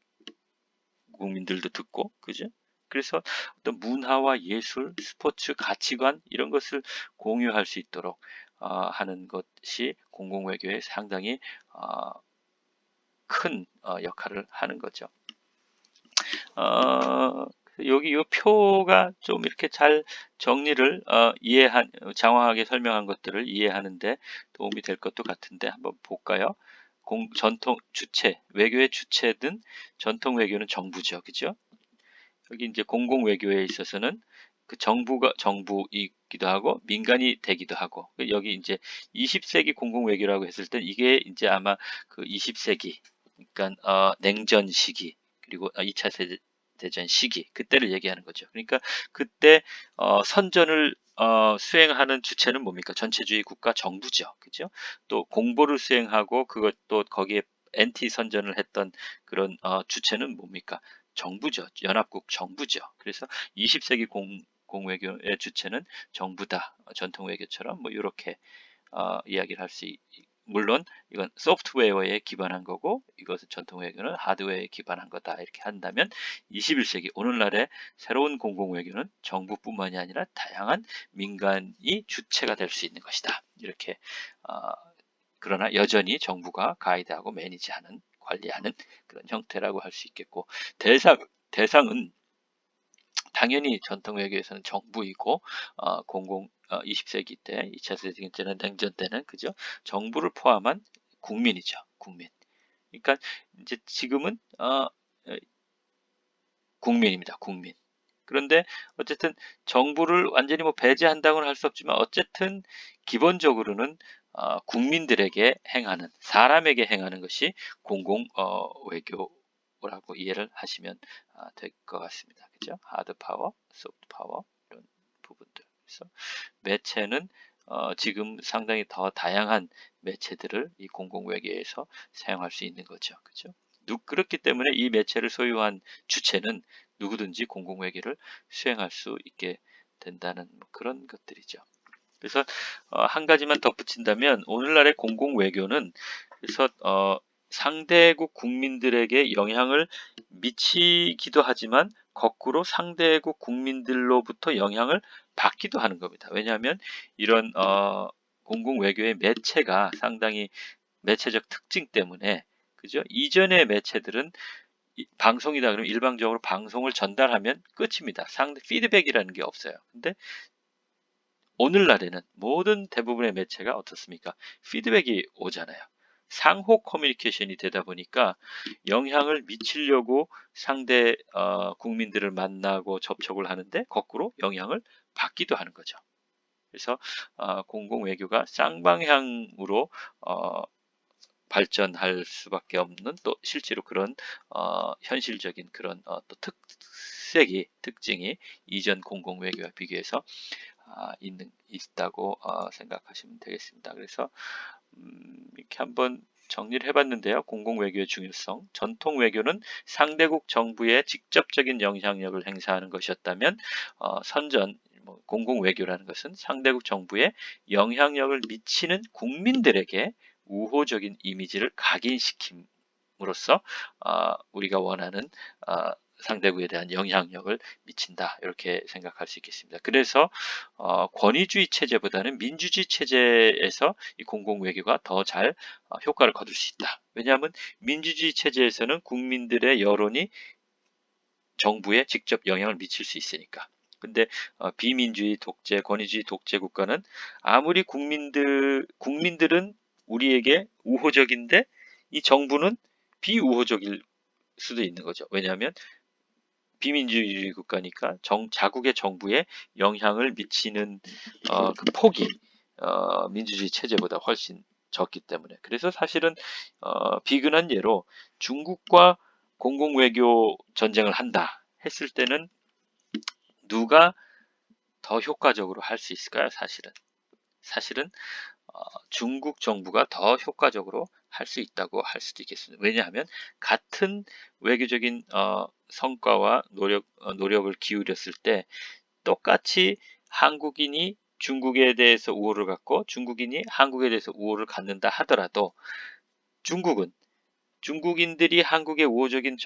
국민들도 듣고, 그죠? 그래서 어떤 문화와 예술, 스포츠, 가치관 이런 것을 공유할 수 있도록 하는 것이 공공외교에 상당히 큰 역할을 하는 거죠. 여기 이 표가 좀 이렇게 잘 정리를 장황하게 설명한 것들을 이해하는데 도움이 될 것도 같은데 한번 볼까요? 전통 주체, 외교의 주체든 전통 외교는 정부죠, 그죠? 여기 이제 공공 외교에 있어서는 그 정부가 정부이기도 하고 민간이 되기도 하고, 여기 이제 20세기 공공 외교라고 했을 때 이게 이제 아마 그 20세기, 그러니까 냉전 시기 그리고 2차 대전 시기 그때를 얘기하는 거죠. 그러니까 그때 선전을 수행하는 주체는 뭡니까? 전체주의 국가 정부죠. 그죠? 또 공보를 수행하고 그것도 거기에 엔티 선전을 했던 그런 주체는 뭡니까? 정부죠. 연합국 정부죠. 그래서 20세기 공외교의 주체는 정부다. 전통 외교처럼 뭐 이렇게 이야기를 할 수 물론 이건 소프트웨어에 기반한 거고 이것은 전통 외교는 하드웨어에 기반한 거다 이렇게 한다면 21세기 오늘날의 새로운 공공 외교는 정부뿐만이 아니라 다양한 민간이 주체가 될 수 있는 것이다. 이렇게 그러나 여전히 정부가 가이드하고 매니지하는 관리하는 그런 형태라고 할 수 있겠고, 대상은 당연히 전통 외교에서는 정부이고 20세기 때 2차 세계 때는 냉전 때는 그죠? 정부를 포함한 국민이죠. 국민. 그러니까 이제 지금은 국민입니다. 국민. 그런데 어쨌든 정부를 완전히 뭐 배제한다고는 할 수 없지만 어쨌든 기본적으로는 국민들에게 행하는 사람에게 행하는 것이 공공 외교라고 이해를 하시면 될 것 같습니다. 그죠? 하드 파워, 소프트 파워 이런 부분들. 그래서 매체는 지금 상당히 더 다양한 매체들을 이 공공 외교에서 사용할 수 있는 거죠. 그죠? 그렇기 때문에 이 매체를 소유한 주체는 누구든지 공공외교를 수행할 수 있게 된다는 뭐 그런 것들이죠. 그래서 한 가지만 덧붙인다면 오늘날의 공공외교는 그래서 상대국 국민들에게 영향을 미치기도 하지만 거꾸로 상대국 국민들로부터 영향을 받기도 하는 겁니다. 왜냐하면 이런 공공외교의 매체가 상당히 매체적 특징 때문에 그죠? 이전의 매체들은 방송이다 그러면 일방적으로 방송을 전달하면 끝입니다. 상대 피드백이라는 게 없어요. 근데 오늘날에는 모든 대부분의 매체가 어떻습니까? 피드백이 오잖아요. 상호 커뮤니케이션이 되다 보니까 영향을 미치려고 상대 국민들을 만나고 접촉을 하는데 거꾸로 영향을 받기도 하는 거죠. 그래서 공공 외교가 쌍방향으로 발전할 수밖에 없는 또 실제로 그런 현실적인 그런 또 특징이 이전 공공 외교와 비교해서 있다고 생각하시면 되겠습니다. 그래서 이렇게 한번 정리를 해봤는데요. 공공 외교의 중요성, 전통 외교는 상대국 정부에 직접적인 영향력을 행사하는 것이었다면 선전 공공 외교라는 것은 상대국 정부에 영향력을 미치는 국민들에게 우호적인 이미지를 각인시킴으로써 우리가 원하는 상대국에 대한 영향력을 미친다 이렇게 생각할 수 있겠습니다. 그래서 권위주의 체제보다는 민주주의 체제에서 이 공공외교가 더 잘 효과를 거둘 수 있다. 왜냐하면 민주주의 체제에서는 국민들의 여론이 정부에 직접 영향을 미칠 수 있으니까. 근데 비민주의 독재, 권위주의 독재 국가는 아무리 국민들은 우리에게 우호적인데 이 정부는 비우호적일 수도 있는 거죠. 왜냐하면 비민주주의 국가니까 자국의 정부에 영향을 미치는 그 폭이 민주주의 체제보다 훨씬 적기 때문에. 그래서 사실은 비근한 예로 중국과 공공외교 전쟁을 한다 했을 때는 누가 더 효과적으로 할 수 있을까요? 사실은 중국 정부가 더 효과적으로 할 수 있다고 할 수도 있겠습니다. 왜냐하면 같은 외교적인 성과와 노력을 기울였을 때 똑같이 한국인이 중국에 대해서 우호를 갖고 중국인이 한국에 대해서 우호를 갖는다 하더라도 중국인들이 한국의 우호적인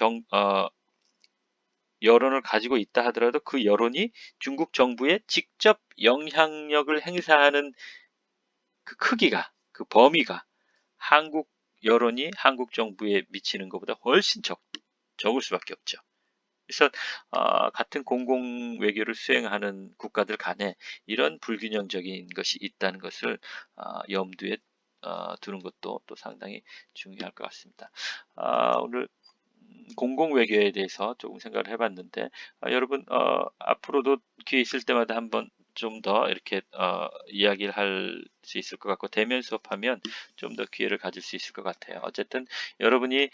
여론을 가지고 있다 하더라도 그 여론이 중국 정부에 직접 영향력을 행사하는 그 크기가, 그 범위가 한국 여론이 한국 정부에 미치는 것보다 훨씬 적을 수밖에 없죠. 그래서 같은 공공 외교를 수행하는 국가들 간에 이런 불균형적인 것이 있다는 것을 염두에 두는 것도 또 상당히 중요할 것 같습니다. 오늘 공공 외교에 대해서 조금 생각을 해봤는데 여러분 앞으로도 기회 있을 때마다 한번 좀 더 이렇게 이야기를 할 수 있을 것 같고 대면 수업하면 좀 더 기회를 가질 수 있을 것 같아요. 어쨌든 여러분이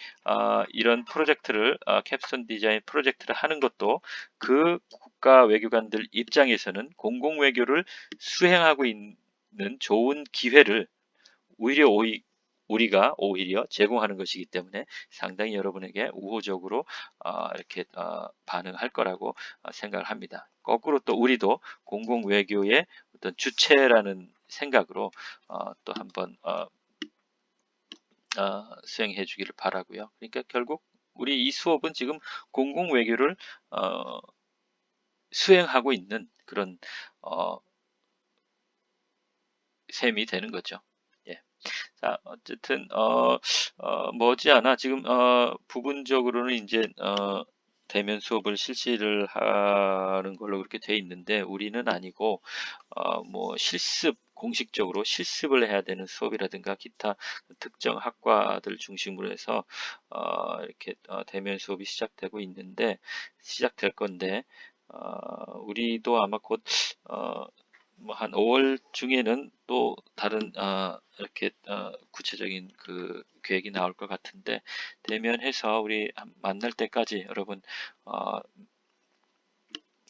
이런 프로젝트를 캡스톤 디자인 프로젝트를 하는 것도 그 국가 외교관들 입장에서는 공공 외교를 수행하고 있는 좋은 기회를 오히려 우리가 오히려 제공하는 것이기 때문에 상당히 여러분에게 우호적으로 이렇게 반응할 거라고 생각을 합니다. 거꾸로 또 우리도 공공 외교의 어떤 주체라는 생각으로 또 한번 수행해 주기를 바라고요. 그러니까 결국 우리 이 수업은 지금 공공 외교를 수행하고 있는 그런 어, 셈이 되는 거죠. 예. 자, 어쨌든 머지않아 지금 부분적으로는 이제 대면 수업을 실시를 하는 걸로 그렇게 돼 있는데 우리는 아니고 뭐 공식적으로 실습을 해야 되는 수업이라든가 기타 특정 학과들 중심으로 해서 이렇게 대면 수업이 시작될 건데 우리도 아마 곧 뭐 한 5월 중에는 또 다른 이렇게 구체적인 그 계획이 나올 것 같은데 대면해서 우리 만날 때까지 여러분 어,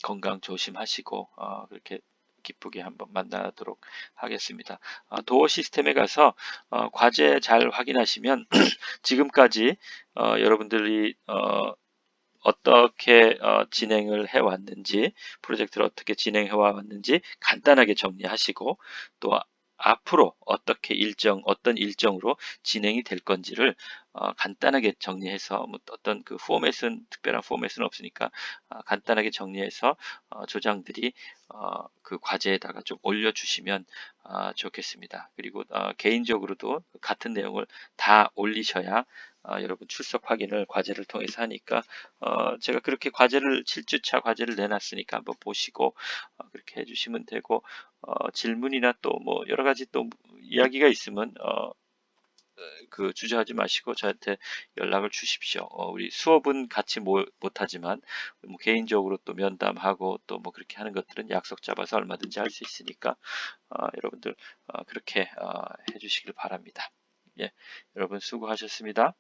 건강 조심하시고 그렇게 기쁘게 한번 만나도록 하겠습니다. 도어 시스템에 가서 과제 잘 확인하시면 지금까지 여러분들이 어떻게 진행을 해왔는지, 프로젝트를 어떻게 진행해 왔는지 간단하게 정리하시고 또 앞으로 어떤 일정으로 진행이 될 건지를 간단하게 정리해서 뭐 어떤 그 특별한 포맷은 없으니까 간단하게 정리해서 조장들이 그 과제에다가 좀 올려주시면 좋겠습니다. 그리고 개인적으로도 같은 내용을 다 올리셔야 여러분 출석 확인을 과제를 통해서 하니까 제가 그렇게 7주차 과제를 내놨으니까 한번 보시고 그렇게 해주시면 되고 질문이나 또 뭐 여러 가지 또 이야기가 있으면 그 주저하지 마시고 저한테 연락을 주십시오. 우리 수업은 같이 못하지만 뭐 개인적으로 또 면담하고 또 뭐 그렇게 하는 것들은 약속 잡아서 얼마든지 할 수 있으니까 여러분들 그렇게 해주시길 바랍니다. 예, 여러분 수고하셨습니다.